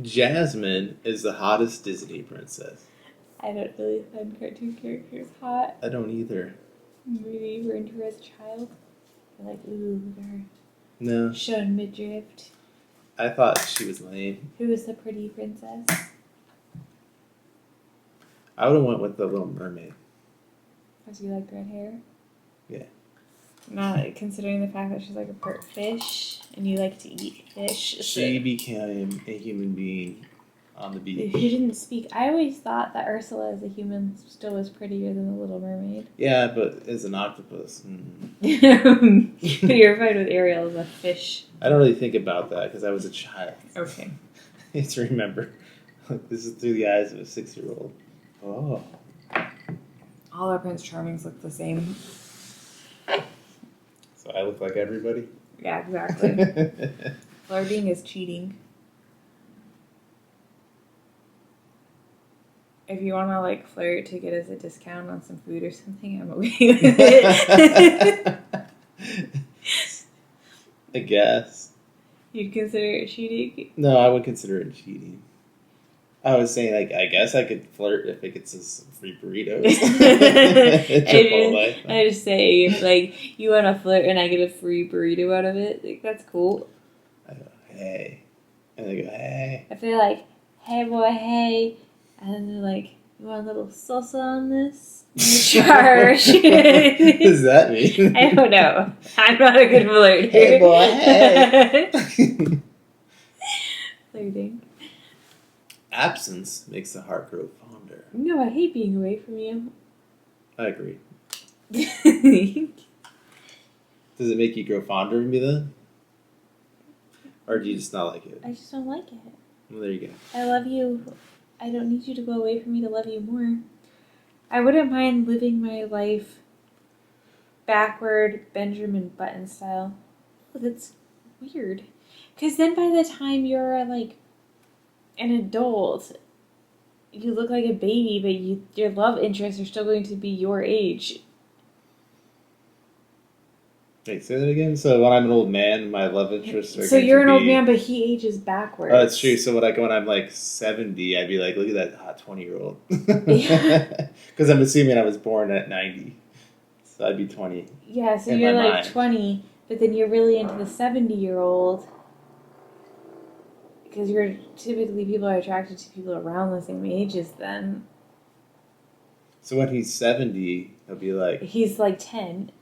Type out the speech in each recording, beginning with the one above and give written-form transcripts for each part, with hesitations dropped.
Jasmine is the hottest Disney princess. I don't really find cartoon characters hot. I don't either. Maybe you were into her as a child. You're like, ooh, look at her. No. Shown midriff. I thought she was lame. Who was the pretty princess? I would have went with the Little Mermaid. Because you like red hair? Yeah. Not considering the fact that she's like a part fish and you like to eat fish. She became a human being on the beach. She didn't speak. I always thought that Ursula as a human still was prettier than the Little Mermaid. Yeah, but as an octopus. But you're fine with Ariel as a fish. I don't really think about that because I was a child. Okay. I have to remember. This is through the eyes of a 6-year-old. Oh. All our Prince Charmings look the same. So I look like everybody? Yeah, exactly. Flirting is cheating. If you want to like flirt to get us a discount on some food or something, I'm okay with it. I guess. You'd consider it cheating? No, I would consider it cheating. I was saying, like, I guess I could flirt if it gets us some free burritos. I just say, if, like, you want to flirt and I get a free burrito out of it, like, that's cool. I go, hey. And they go, hey. If they're like, hey, boy, hey. And then they're like, you want a little salsa on this? Charge. What does that mean? I don't know. I'm not a good flirter. Hey, boy, hey. Flirting. Absence makes the heart grow fonder. No, I hate being away from you. I agree. Does it make you grow fonder of me then? Or do you just not like it? I just don't like it. Well, there you go. I love you. I don't need you to go away from me to love you more. I wouldn't mind living my life backward Benjamin Button style. Oh, that's weird. Because then by the time you're like an adult, you look like a baby, but your love interests are still going to be your age. Wait, say that again? So when I'm an old man, my love interests are So you're an old man, but he ages backwards. Oh, that's true. So when I'm like 70, I'd be like, look at that hot 20-year-old. Yeah. Because I'm assuming I was born at 90. So I'd be 20. Yeah, so you're like 20, but then you're really into the 70-year-old. Because typically people are attracted to people around the same age as them. So when he's 70, he'll be like... He's like 10.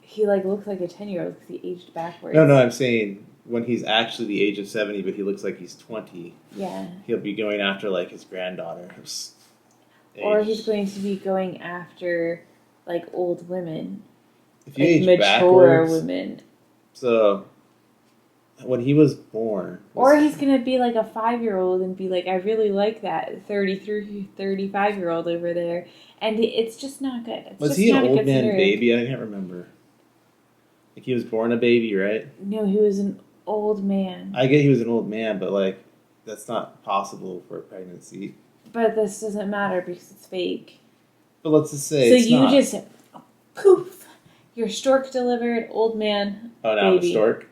He like looks like a 10-year-old because he aged backwards. No, I'm saying when he's actually the age of 70, but he looks like he's 20. Yeah. He'll be going after like his granddaughter's age. Or he's going to be going after like old women. If you like age mature backwards, women. So when he was born... Or he's going to be like a 5-year-old and be like, I really like that 35-year-old over there. And it's just not good. It's was just he an not old man considered... baby? I can't remember. Like he was born a baby, right? No, he was an old man. I get he was an old man, but like that's not possible for a pregnancy. But this doesn't matter because it's fake. But let's just say so it's you not. just poof, your stork delivered old man. Oh, now baby. a stork,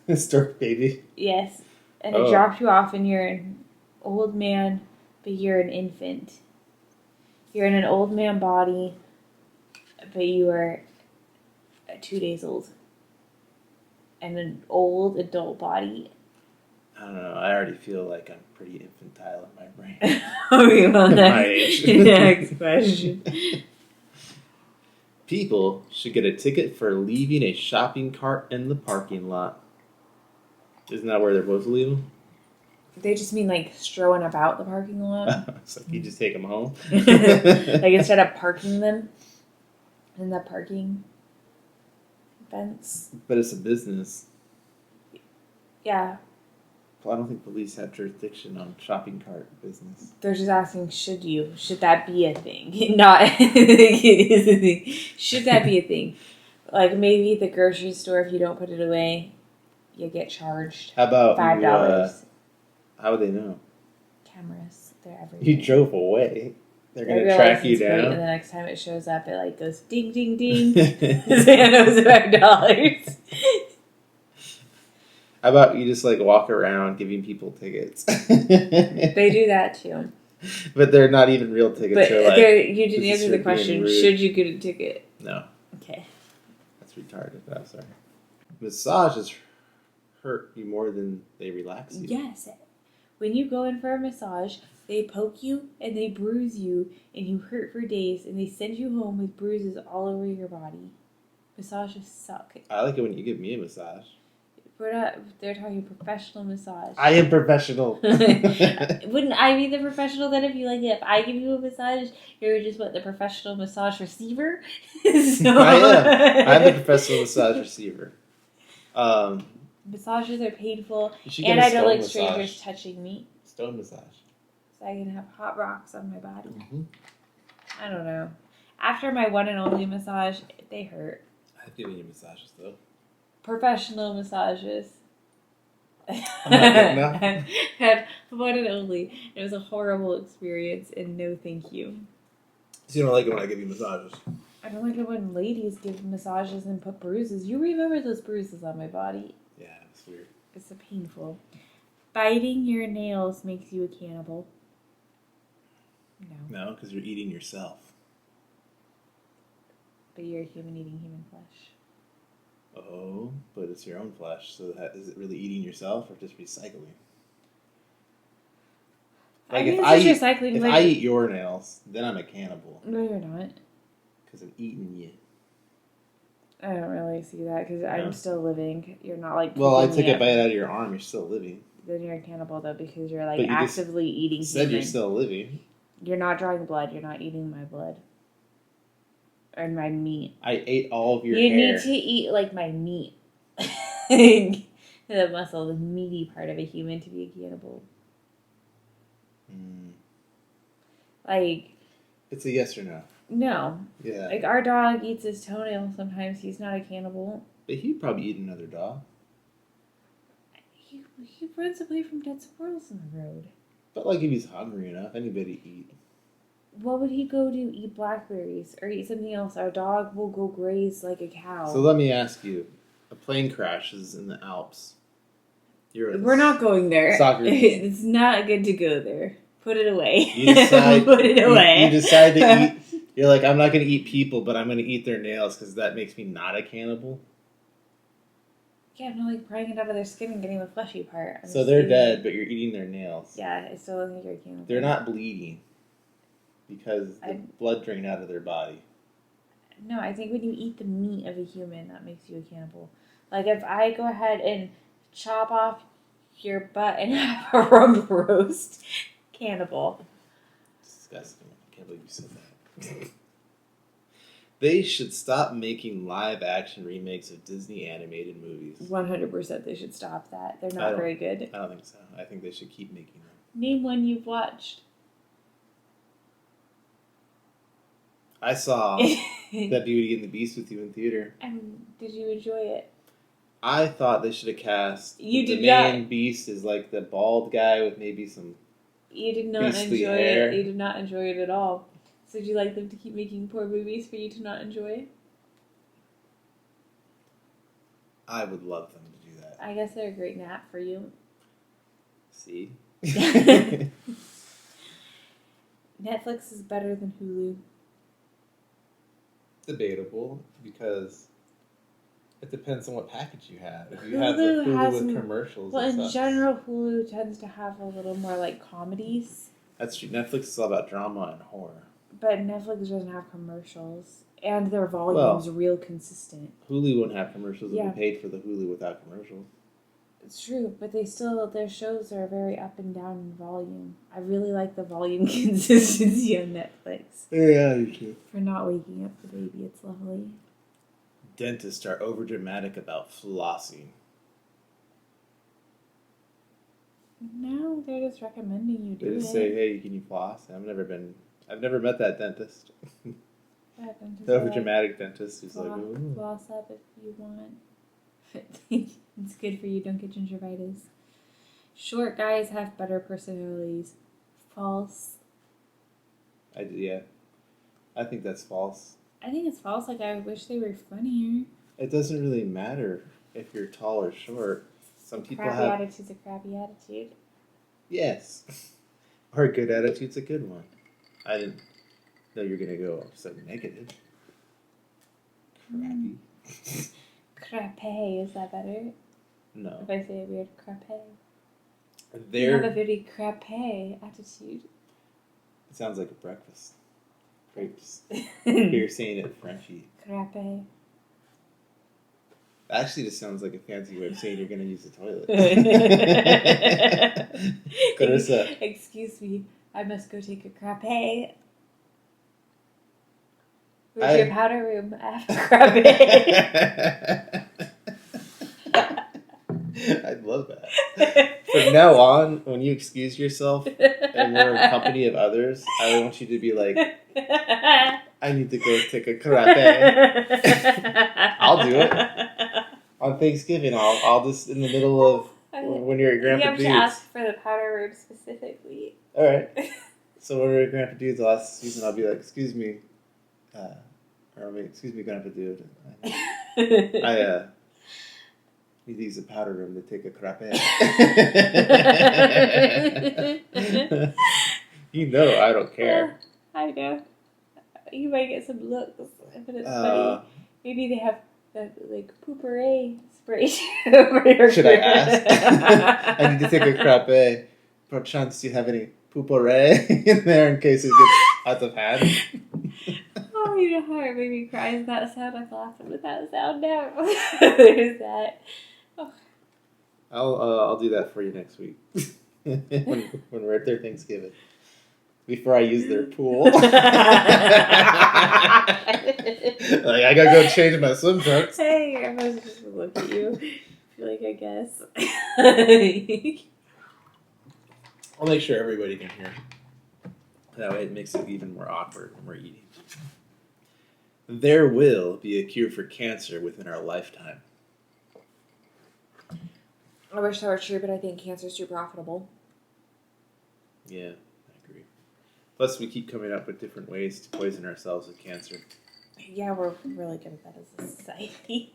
a stork baby. Yes, and it dropped you off, and you're an old man, but you're an infant. You're in an old man body, but you are 2 days old. And an old adult body. I don't know. I already feel like I'm pretty infantile in my brain. Okay, well, my age. Next question. People should get a ticket for leaving a shopping cart in the parking lot. Isn't that where they're supposed to leave them? They just mean like strolling about the parking lot. It's like you just take them home. Like instead of parking them in the parking fence. But it's a business. Yeah. Well, I don't think police have jurisdiction on shopping cart business. They're just asking, should that be a thing? Not, it is a thing. Should that be a thing? Like maybe at the grocery store, if you don't put it away, you get charged. How about $5. How would they know? Cameras, they're everywhere. You drove away. They're going to track you down. And the next time it shows up, it like goes ding, ding, ding. Santa owes $5. How about you just like walk around giving people tickets? They do that too. But they're not even real tickets. But they're like, you didn't answer the question. Should you get a ticket? No. Okay. That's retarded. I'm sorry. Massages hurt you more than they relax you. Yes. When you go in for a massage, they poke you and they bruise you and you hurt for days and they send you home with bruises all over your body. Massages suck. I like it when you give me a massage. They're talking professional massage. I am professional. Wouldn't I be the professional then if I give you a massage, you're just the professional massage receiver? So... I am. I'm the professional massage receiver. Massages are painful, and I don't like strangers touching me. Stone massage. So I can have hot rocks on my body. Mm-hmm. I don't know. After my one and only massage, they hurt. I've given you massages though. Professional massages. I'm not good enough. Had one and only. It was a horrible experience, and no thank you. So you don't like it when I give you massages? I don't like it when ladies give massages and put bruises. You remember those bruises on my body. Yeah, it's weird. It's so painful. Biting your nails makes you a cannibal. No, because you're eating yourself. But you're a human eating human flesh. Oh, but it's your own flesh. So is it really eating yourself or just recycling? Like if I eat your nails, then I'm a cannibal. No, you're not. Because I'm eating you. I don't really see that because I'm still living. You're not like. Well, I took a bite out of your arm. You're still living. Then you're a cannibal though because you're like actively eating. You said you're still living. You're not drawing blood. You're not eating my blood. Or my meat. I ate all of your hair. You hair. need to eat like my meat. The muscle, the meaty part of a human to be a cannibal. Like. It's a yes or no. No. Yeah. Like our dog eats his toenail sometimes. He's not a cannibal. But he'd probably eat another dog. He runs away from dead squirrels on the road. But like if he's hungry enough, anybody eat. What would he go do? Eat blackberries or eat something else? Our dog will go graze like a cow. So let me ask you: a plane crashes in the Alps. We're not going there. Soccer team. It's not good to go there. Put it away. You decide, Put it away. You decide to eat. You're like, I'm not going to eat people, but I'm going to eat their nails because that makes me not a cannibal. Yeah, I'm not like prying it out of their skin and getting the fleshy part. So they're dead, but you're eating their nails. Yeah, I still don't think you're a cannibal. They're not bleeding because the blood drained out of their body. No, I think when you eat the meat of a human, that makes you a cannibal. Like if I go ahead and chop off your butt and have a rump roast, cannibal. Disgusting. I can't believe you said that. They should stop making live action remakes of Disney animated movies. 100% they should stop that. They're not very good. I don't think so. I think they should keep making them. Name one you've watched. I saw that Beauty and the Beast with you in theater. And did you enjoy it? I thought they should have cast the main beast as like the bald guy with maybe some You did not enjoy it. You did not enjoy it at all. So would you like them to keep making poor movies for you to not enjoy? I would love them to do that. I guess they're a great nap for you. See? Netflix is better than Hulu. Debatable, because it depends on what package you have. If you have the Hulu with commercials. Well, in general, Hulu tends to have a little more like comedies. That's true. Netflix is all about drama and horror. But Netflix doesn't have commercials. And their volume is real consistent. Hulu wouldn't have commercials if we paid for the Hulu without commercials. It's true, but their shows are very up and down in volume. I really like the volume consistency on Netflix. Yeah, you too. For not waking up the baby, it's lovely. Dentists are overdramatic about flossing. No, they're just recommending you do it. They just say, "Hey, can you floss?" I've never met that dentist. The overdramatic dentist who's like, "Ooh." Floss up if you want. It's good for you. Don't get gingivitis. Short guys have better personalities. False. I think that's false. I think it's false. Like, I wish they were funnier. It doesn't really matter if you're tall or short. Some people Crappy have... attitude's a crappy attitude. Yes. Or a good attitude's a good one. I didn't know you were going to go so negative. Crappy. Crappy, is that better? No. If I say it weird, crappy. You They're... have a very crappy attitude. It sounds like a breakfast. Grapes. You're saying it Frenchy. Crappy. Actually, this sounds like a fancy way of saying you're going to use the toilet. Kyrissa. Excuse me, I must go take a crappy. Where's your powder room? I have a crappy. I'd love that. From now on, when you excuse yourself and we're in company of others, I want you to be like, I need to go take a karate. I'll do it. On Thanksgiving, I'll just in the middle of when you're at Grandpa Dude's. You have to ask for the powder room specifically. Alright. So when we're at Grandpa Dude's last season, I'll be like, excuse me, Grandpa Dude. I need to use the powder room to take a karate. You know I don't care. I know. You might get some looks, but it's funny. Maybe they have that like pooperay spray over your Should I ask? I need to take a karate. Perchance, do you have any pooperay in there in case it gets out of hand? Oh, you know how it made me cry with that sound? I'm laughing with that sound now. There's that. Oh. I'll do that for you next week when we're at their Thanksgiving. Before I use their pool. Like, I gotta go change my swim trunks. Hey, everyone's just gonna look at you. I feel like I guess. I'll make sure everybody can hear. That way it makes it even more awkward when we're eating. There will be a cure for cancer within our lifetime. I wish that were true, but I think cancer's too profitable. Yeah, I agree. Plus, we keep coming up with different ways to poison ourselves with cancer. Yeah, we're really good at that as a society.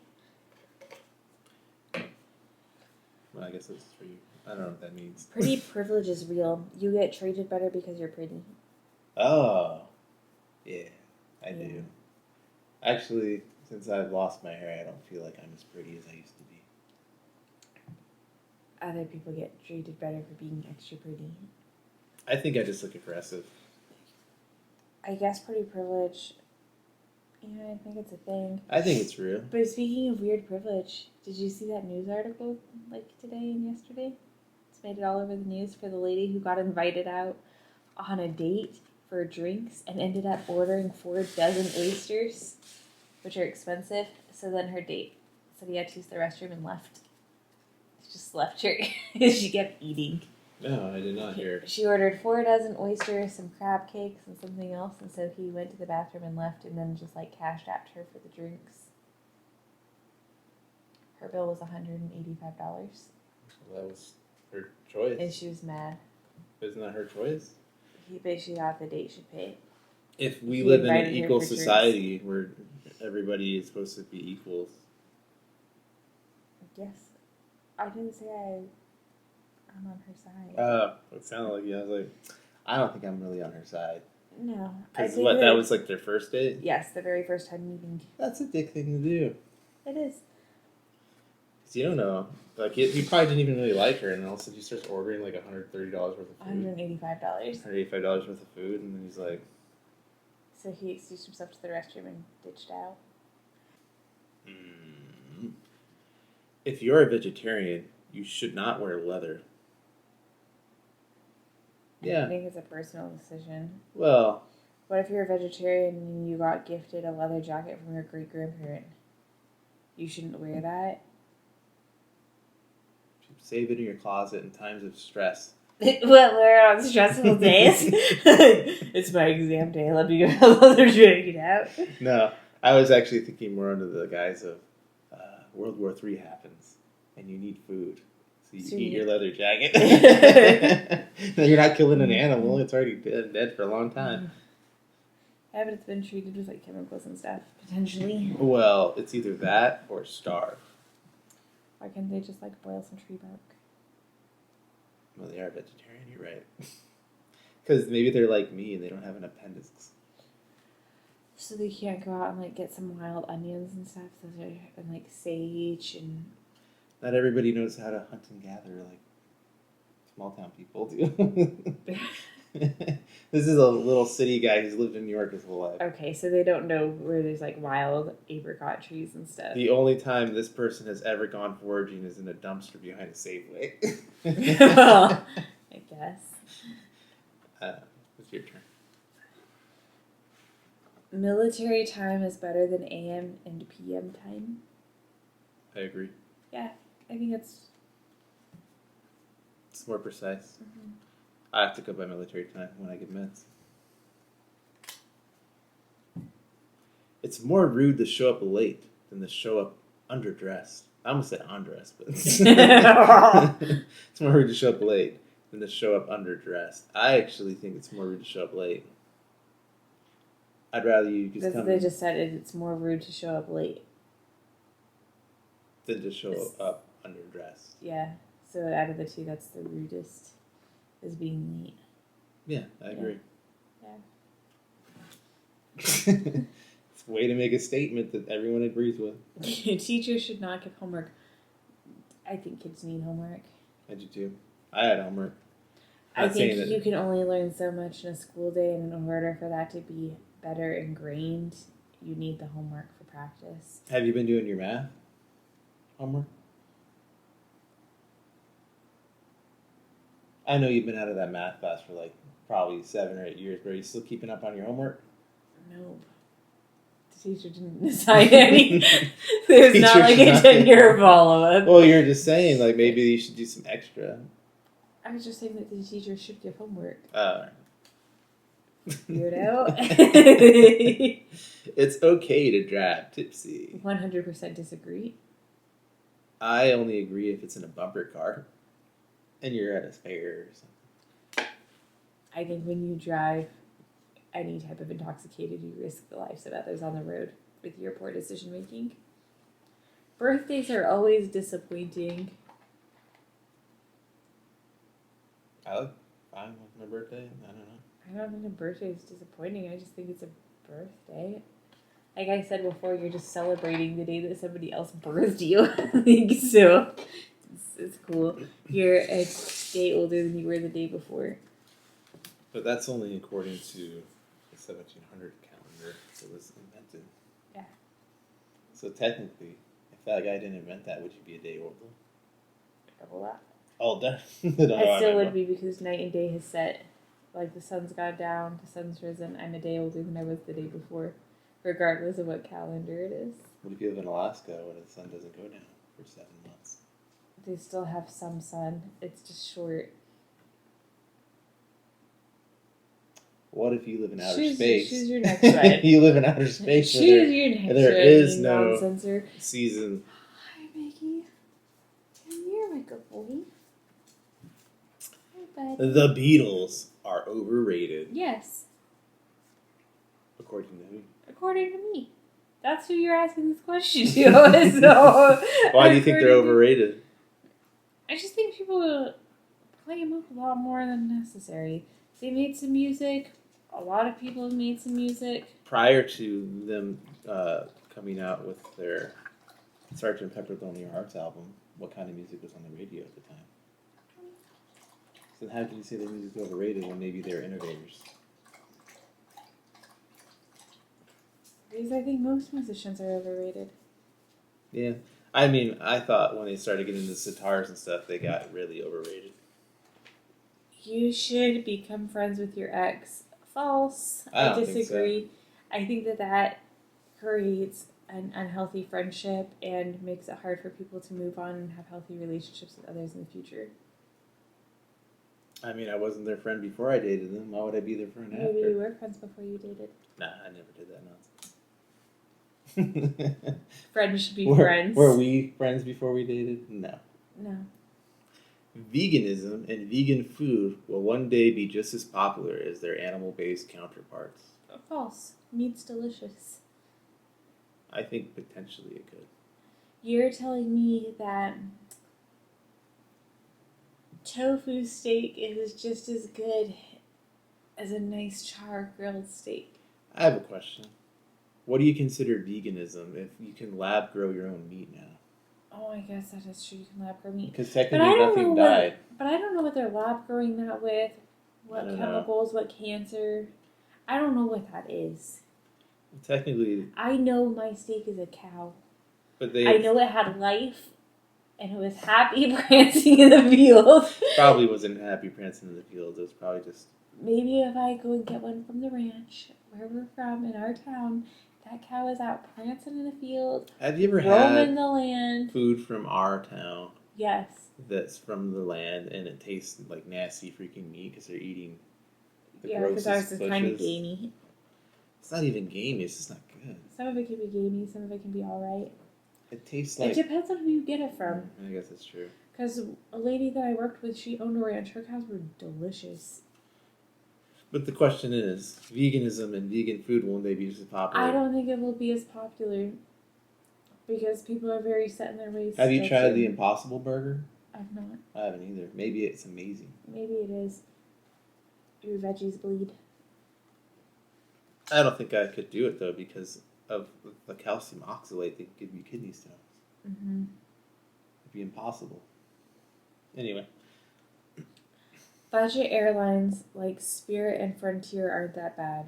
Well, I guess that's for you. I don't know what that means. Pretty privilege is real. You get treated better because you're pretty. Oh, yeah, I do. Actually, since I've lost my hair, I don't feel like I'm as pretty as I used to be. Other people get treated better for being extra pretty. I think I just look aggressive. I guess pretty privilege. Yeah, I think it's a thing. I think it's real. But speaking of weird privilege, did you see that news article like today and yesterday? It's made it all over the news for the lady who got invited out on a date for drinks and ended up ordering 4 dozen oysters, which are expensive. So then her date said he had to use the restroom and left. She just left her. She kept eating. No, I did not hear. She ordered 4 dozen oysters, some crab cakes, and something else, and so he went to the bathroom and left, and then just like cashed out her for the drinks. Her bill was $185. Well, that was her choice. And she was mad. Isn't that her choice? He basically got the date should pay. If we He live in an invited her equal for society where everybody is supposed to be equals. Yes. I didn't say I'm on her side. It sounded like I was like, I don't think I'm really on her side. No. Because what, that was like their first date? Yes, the very first time meeting. That's a dick thing to do. It is. Because you don't know. Like, he probably didn't even really like her, and all of a sudden he starts ordering like $130 worth of food. $185. $185 worth of food, and then he's like... So he excused himself to the restroom and ditched out. If you're a vegetarian, you should not wear leather. Yeah. I think it's a personal decision. Well... What if you're a vegetarian and you got gifted a leather jacket from your great-grandparent? You shouldn't wear that? Save it in your closet in times of stress. Wear it on stressful days? It's my exam day. Let me get a leather jacket out. No, I was actually thinking more under the guise of World War III happens and you need food. So you eat your leather jacket. No, you're not killing an animal. It's already dead for a long time. Yeah, but it's been treated with like chemicals and stuff, potentially. Well, it's either that or starve. Why can't they just like boil some tree bark? Well, they are vegetarian. You're right. Because maybe they're like me and they don't have an appendix. So they can't go out and like get some wild onions and stuff. And like sage and. Not everybody knows how to hunt and gather like small town people do. This is a little city guy who's lived in New York his whole life. Okay, so they don't know where there's like wild apricot trees and stuff. The only time this person has ever gone foraging is in a dumpster behind a Safeway. Well, I guess. It's your turn. Military time is better than AM and PM time. I agree. Yeah, I think it's more precise. Mm-hmm. I have to go by military time when I get meds. It's more rude to show up late than to show up underdressed. I almost said undressed, but it's more rude to show up late than to show up underdressed. I actually think it's more rude to show up late. I'd rather you just come. They just said it's more rude to show up late than to show up underdressed. Yeah. So out of the two, that's the rudest, is being late. Yeah, I agree. Yeah. It's a way to make a statement that everyone agrees with. Teachers should not give homework. I think kids need homework. I do too. I had homework. I think you can only learn so much in a school day, and in order for that to be better ingrained, you need the homework for practice. Have you been doing your math homework? I know you've been out of that math class for like probably 7 or 8 years, but are you still keeping up on your homework? No. The teacher didn't assign any. There's not like a tenure follow-up. Well, you're just saying like maybe you should do some extra. I was just saying that the teacher should give homework. Oh. Weirdo. It's okay to drive tipsy. 100% disagree. I only agree if it's in a bumper car and you're at a fair or something. I think when you drive any type of intoxicated, you risk the lives of others on the road with your poor decision making. Birthdays are always disappointing. I look fine with my birthday. I don't know. I don't think a birthday is disappointing. I just think it's a birthday. Like I said before, you're just celebrating the day that somebody else birthed you. So it's cool. You're a day older than you were the day before. But that's only according to the 1700 calendar that was invented. Yeah. So technically, if that guy didn't invent that, would you be a day older? Double that. Oh, definitely. I still would be, because night and day has set. Like the sun's gone down, the sun's risen. I'm a day older than I was the day before, regardless of what calendar it is. What if you live in Alaska where the sun doesn't go down for 7 months? They still have some sun. It's just short. What if you live in outer space? Choose your next one. You live in outer space. Choose your next one. There is no non-censor. season. Hi, Maggie. Come here, my good boy. Hi, bud. The Beatles are overrated. Yes. According to who? According to me. That's who you're asking this question to. So, why do you think they're overrated? I just think people play them up a lot more than necessary. They made some music. A lot of people have made some music. Prior to them coming out with their Sgt. Pepper's Lonely Hearts album, what kind of music was on the radio at the time? So how can you say their music's overrated when maybe they're innovators? Because I think most musicians are overrated. Yeah. I mean, I thought when they started getting into sitars and stuff, they got really overrated. You should become friends with your ex. False. I disagree. Think so. I think that creates an unhealthy friendship and makes it hard for people to move on and have healthy relationships with others in the future. I mean, I wasn't their friend before I dated them. Why would I be their friend after? Maybe you were friends before you dated. Nah, I never did that nonsense. Friends should be friends. Were we friends before we dated? No. No. Veganism and vegan food will one day be just as popular as their animal-based counterparts. False. Meat's delicious. I think potentially it could. You're telling me that tofu steak is just as good as a nice char grilled steak. I have a question. What do you consider veganism if you can lab grow your own meat now? Oh, I guess that is true. You can lab grow meat. Because technically nothing died. But I don't know what they're lab growing that with. What chemicals, what cancer. I don't know what that is. Technically... I know my steak is a cow. But I know it had life. And it was happy prancing in the field. Probably wasn't happy prancing in the field. It was probably just... Maybe if I go and get one from the ranch, where we're from, in our town, that cow is out prancing in the field. Have you ever roaming the land. Food from our town? Yes. That's from the land, and it tastes like nasty freaking meat because they're eating the grossest grossest ours is kind of bushes. gamey. It's not even gamey. It's just not good. Some of it can be gamey. Some of it can be all right. It tastes like... It depends on who you get it from. I guess that's true. Because a lady that I worked with, she owned a ranch. Her cows were delicious. But the question is, veganism and vegan food, won't they be just as popular? I don't think it will be as popular. Because people are very set in their ways. Have you tried the Impossible Burger? I've not. I haven't either. Maybe it's amazing. Maybe it is. Your veggies bleed. I don't think I could do it, though, because of the calcium oxalate that give you kidney stones. Mm-hmm. It'd be impossible. Anyway. Budget airlines like Spirit and Frontier aren't that bad.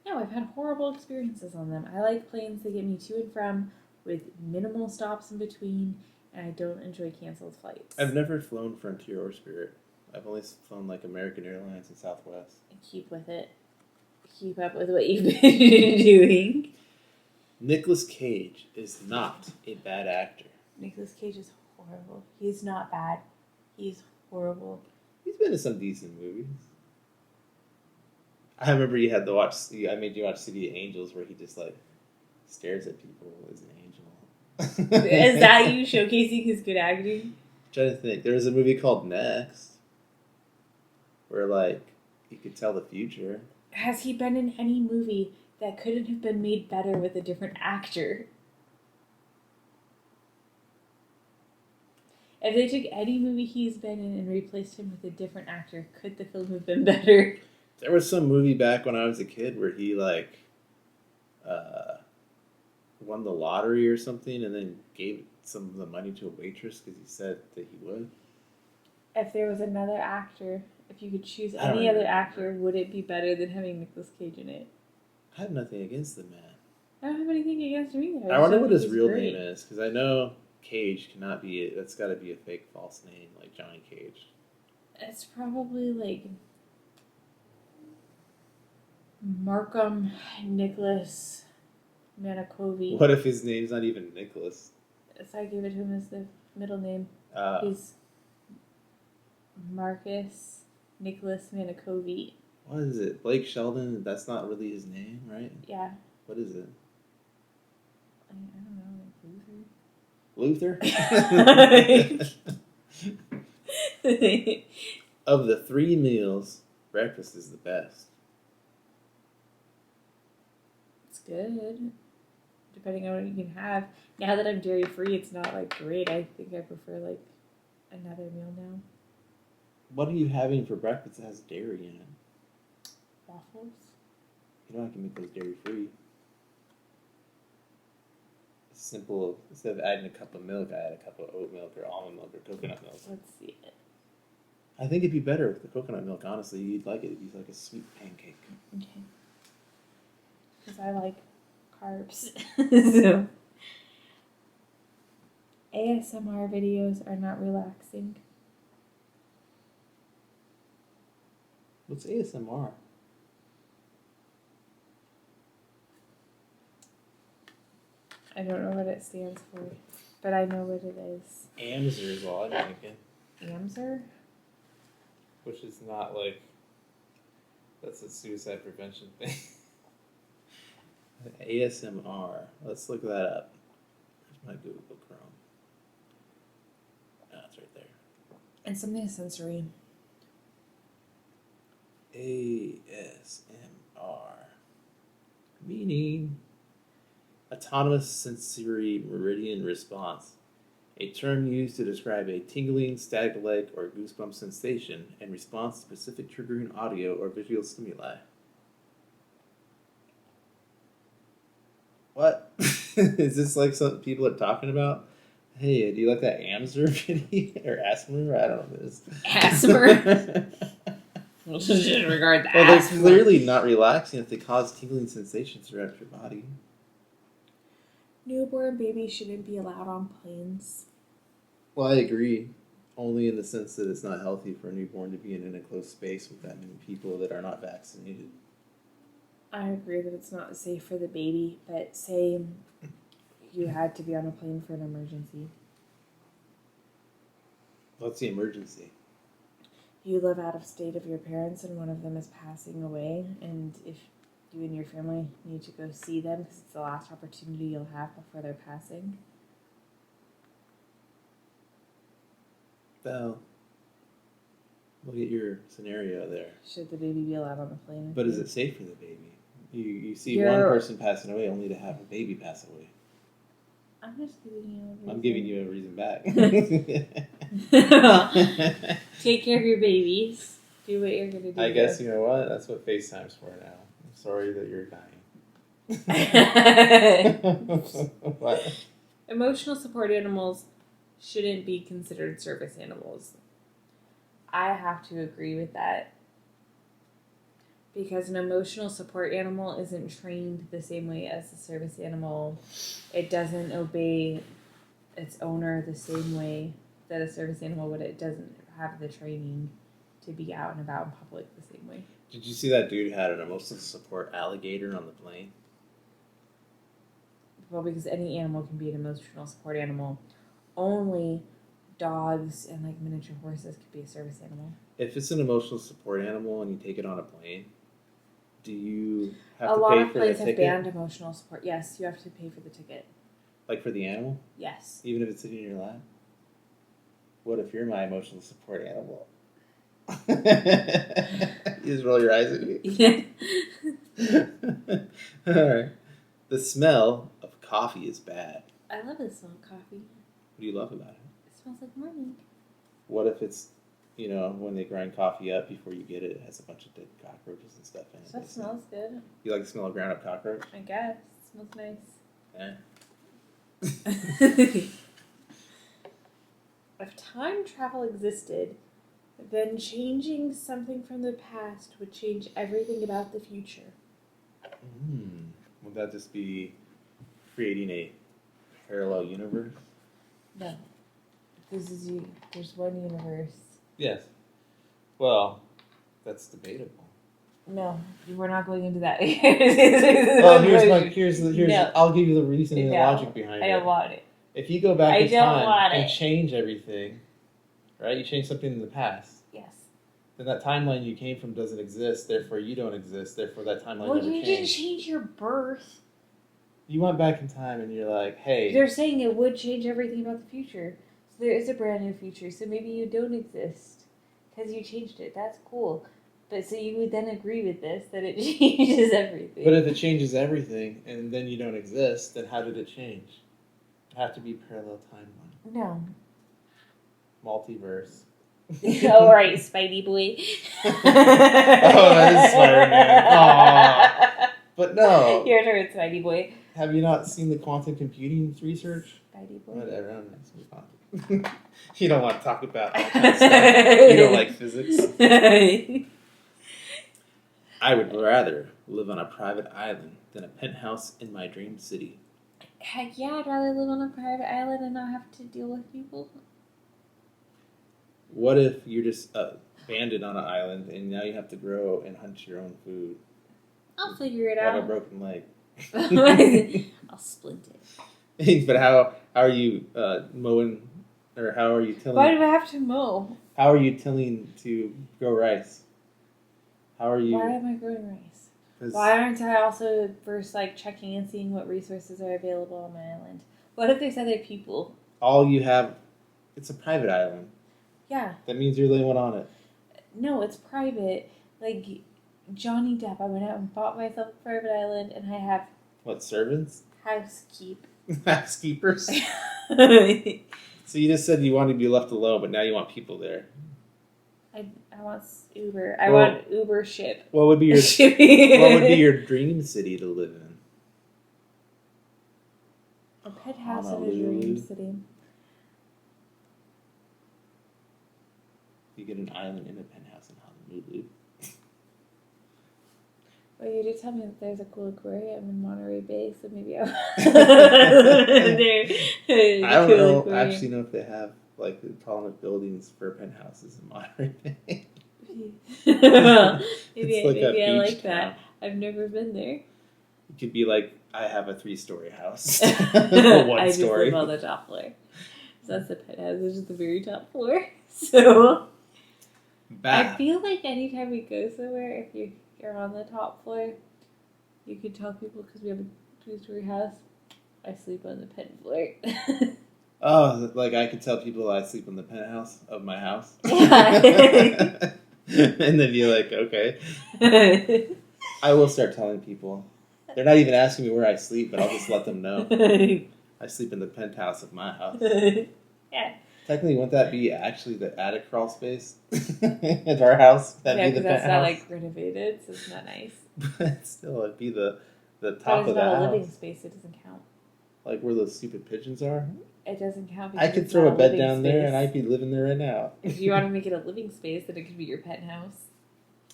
No, I've had horrible experiences on them. I like planes that get me to and from with minimal stops in between, and I don't enjoy canceled flights. I've never flown Frontier or Spirit. I've only flown like American Airlines and Southwest. Keep with it. Keep up with what you've been doing. Nicolas Cage is not a bad actor. Nicolas Cage is horrible. He's not bad. He's horrible. He's been in some decent movies. I remember you had to watch. I made you watch City of Angels, where he just like stares at people as an angel. Is that you showcasing his good acting? I'm trying to think. There was a movie called Next, where like you could tell the future. Has he been in any movie that couldn't have been made better with a different actor? If they took any movie he's been in and replaced him with a different actor, could the film have been better? There was some movie back when I was a kid where he like won the lottery or something and then gave some of the money to a waitress because he said that he would. If there was another actor, if you could choose any other actor, would it be better than having Nicolas Cage in it? I have nothing against the man. I don't have anything against him either. I wonder what his real name is, because I know Cage cannot be it. That's got to be a fake false name, like Johnny Cage. It's probably like Markham Nicholas Manicovi. What if his name's not even Nicholas? So I gave it to him as the middle name. He's Marcus Nicholas Manicovi. What is it? Blake Sheldon? That's not really his name, right? Yeah. What is it? I don't know, like Luther? Of the 3 meals, breakfast is the best. It's good. Depending on what you can have. Now that I'm dairy free, it's not like great. I think I prefer like another meal now. What are you having for breakfast that has dairy in it? Waffles. You know I can make those dairy free. Simple. Instead of adding a cup of milk, I add a cup of oat milk or almond milk or coconut milk. Let's see it. I think it'd be better with the coconut milk, honestly. You'd like it. It'd be like a sweet pancake. Okay. Because I like carbs. So. ASMR videos are not relaxing. What's ASMR? I don't know what it stands for, but I know what it is. Amser is all I'm thinking. Amser? Which is not like... That's a suicide prevention thing. ASMR. Let's look that up. Where's my Google Chrome? Ah, it's right there. And something sensory. ASMR. Meaning Autonomous sensory meridian response. A term used to describe a tingling, static-like, or goosebump sensation in response to specific triggering audio or visual stimuli. What? Is this like something people are talking about? Hey, do you like that Amser video? Or Asmer? I don't know what it is. Asmer? We'll just disregard that. Well, they're clearly not relaxing if they cause tingling sensations throughout your body. Newborn babies shouldn't be allowed on planes. Well, I agree. Only in the sense that it's not healthy for a newborn to be in an enclosed space with that many people that are not vaccinated. I agree that it's not safe for the baby, but say you had to be on a plane for an emergency. What's the emergency? You live out of state of your parents and one of them is passing away, and if you and your family need to go see them because it's the last opportunity you'll have before they're passing. Well, look at your scenario there. Should the baby be allowed on the plane? But is it safe for the baby? You see one person passing away only to have a baby pass away. I'm just giving you a reason. I'm giving you a reason back. Take care of your babies. Do what you're going to do. I guess, you know what? That's what FaceTime's for now. I'm sorry that you're dying. What? Emotional support animals shouldn't be considered service animals. I have to agree with that. Because an emotional support animal isn't trained the same way as a service animal. It doesn't obey its owner the same way that a service animal would. It doesn't have the training to be out and about in public the same way. Did you see that dude had an emotional support alligator on the plane? Well, because any animal can be an emotional support animal. Only dogs and like miniature horses could be a service animal. If it's an emotional support animal and you take it on a plane, do you have A to lot pay of for the planes have ticket? banned emotional support. Yes, you have to pay for the ticket. Like for the animal? Yes. Even if it's sitting in your lap? What if you're my emotional support animal? You just roll your eyes at me. Yeah. Alright. The smell of coffee is bad. I love the smell of coffee. What do you love about it? It smells like morning. What if it's, you know, when they grind coffee up before you get it, it has a bunch of dead cockroaches and stuff in it? That smells good. You like the smell of ground up cockroach? I guess. It smells nice. Yeah. If time travel existed, then changing something from the past would change everything about the future. Would that just be creating a parallel universe? No. There's one universe. Yes. Well, that's debatable. No, we're not going into that. Well, here's No. I'll give you the reason and the No, logic behind it. I don't want it. If you go back I in don't time want and it. change everything, right? You change something in the past. Yes. Then that timeline you came from doesn't exist. Therefore, you don't exist. Therefore, that timeline Well, never you changed. didn't change your birth. You went back in time and you're like, hey. They're saying it would change everything about the future. So there is a brand new future. So maybe you don't exist because you changed it. That's cool. But so you would then agree with this that it changes everything. But if it changes everything and then you don't exist, then how did it change? It'd have to be parallel timeline. No. Multiverse. All right, Spidey boy. Oh, that is Spider-Man. Aw. But no. Your turn, Spidey boy. Have you not seen the quantum computing research? Spidey boy. Whatever. I'm not move on. You don't want to talk about that kind of stuff. You don't like physics. I would rather live on a private island than a penthouse in my dream city. Heck yeah, I'd rather live on a private island and not have to deal with people. What if you're just abandoned on an island and now you have to grow and hunt your own food? I'll figure it I have a out. broken leg. I'll splint it. But how are you mowing, or how are you tilling? Why do I have to mow? How are you tilling to grow rice? How are you? Why am I growing rice? 'Cause Why aren't I also first checking and seeing what resources are available on my island? What if there's other people? all you have, it's a private island. Yeah. That means you're the only one on it. No, it's private. Like Johnny Depp, I went out and bought myself a private island, and I have What, servants? Housekeep. Housekeepers. So you just said you wanted to be left alone, but now you want people there. I want Uber. I want Uber ship. What would be your dream city to live in? A pet house in a dream city. You get an island in a penthouse in Honolulu. Well, you did tell me that there's a cool aquarium in Monterey Bay, so maybe I don't actually know if they have like the tall enough buildings for penthouses in Monterey Bay. maybe I like that. I've never been there. It could be like, I have a 3-story house. I just live on the top floor. So that's the penthouse, it's just the very top floor. So I feel like anytime we go somewhere, if you're on the top floor, you could tell people, because we have a 3-story house, I sleep on the pen floor. Oh, like I could tell people I sleep in the penthouse of my house? Yeah. And they'd be like, okay. I will start telling people. They're not even asking me where I sleep, but I'll just let them know. I sleep in the penthouse of my house. Yeah. Technically, wouldn't that be actually the attic crawl space of our house? That'd be the penthouse. That's not like renovated, so it's not nice. But still, it'd be the top of the house. But it's not a living space, it doesn't count. Like where those stupid pigeons are? It doesn't count. I could throw a bed down there and I'd be living there right now. If you want to make it a living space, then it could be your penthouse.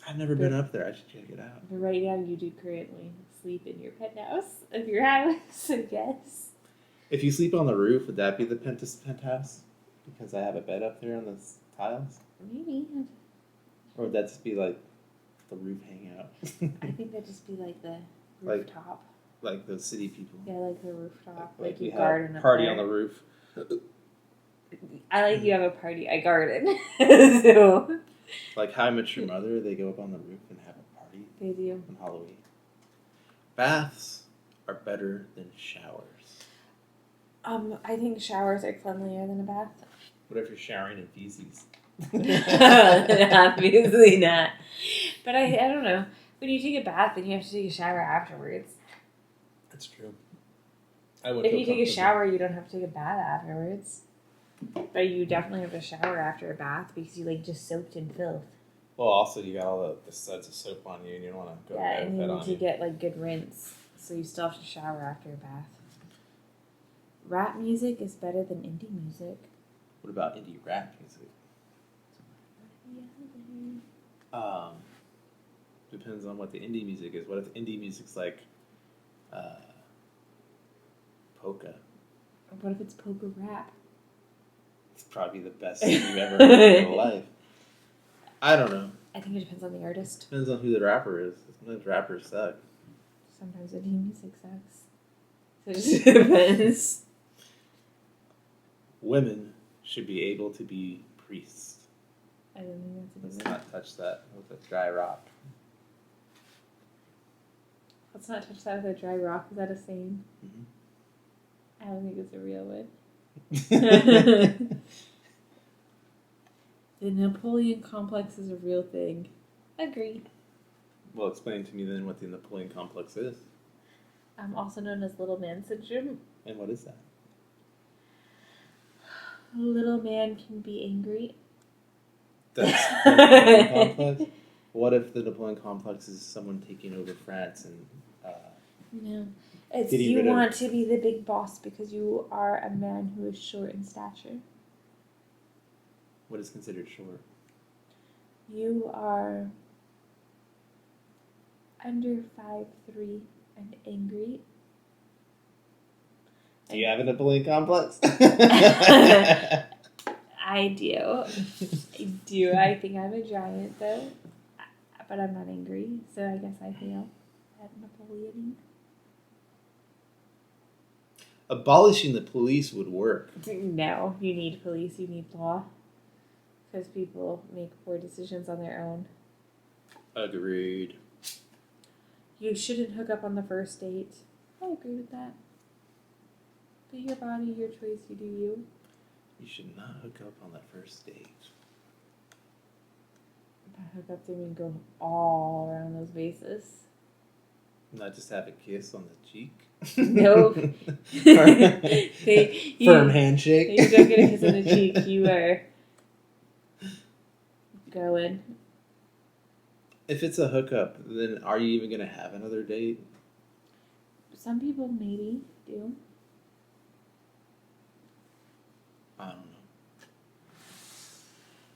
I've never been up there. I should check it out. But right now, you do currently sleep in your penthouse of your house, I guess. If you sleep on the roof, would that be the penthouse? Because I have a bed up there on the tiles? Maybe. Or would that just be like the roof hangout? I think that'd just be like the rooftop. Like the city people. Yeah, like the rooftop. Like you we garden have a party up on the roof. I like you have a party. I garden. So. Like How I Met Your Mother, they go up on the roof and have a party. They do. On Halloween. Baths are better than showers. I think showers are cleanlier than a bath. What if you're showering in feces? Obviously not. But I don't know. When you take a bath, then you have to take a shower afterwards. That's true. If you take a shower, you don't have to take a bath afterwards. But you definitely have to shower after a bath because you just soaked in filth. Well, also you got all the suds of soap on you, and you don't want to go. Yeah, and you need to get good rinse, so you still have to shower after a bath. Rap music is better than indie music. What about indie rap music? Depends on what the indie music is. What if indie music's like polka? What if it's polka rap? It's probably the best thing you've ever heard in your life. I don't know. I think it depends on the artist. Depends on who the rapper is. Sometimes rappers suck. Sometimes indie music sucks. So it just depends. Women should be able to be priests. I don't think that's a good Let's not touch that with a dry rock. Let's not touch that with a dry rock. Is that a saying? Mm-hmm. I don't think it's a real one. The Napoleon complex is a real thing. Agreed. Well, explain to me then what the Napoleon complex is. Also known as little man syndrome. And what is that? Little man can be angry. That's the Napoleon complex? What if the Napoleon complex is someone taking over France and... No. It's you want to be the big boss because you are a man who is short in stature. What is considered short? You are under 5'3" and angry. Do you have a Napoleon complex? I do. I think I'm a giant though. But I'm not angry, so I guess I fail at Napoleon. Abolishing the police would work. No, you need police, you need law. Because people make poor decisions on their own. Agreed. You shouldn't hook up on the first date. I agree with that. But your body, your choice, you do you. You should not hook up on that first date. By hook up, they mean go all around those bases. Not just have a kiss on the cheek. Nope. Firm handshake. You don't get a kiss on the cheek. You are going. If it's a hookup, then are you even going to have another date? Some people maybe do. I don't know.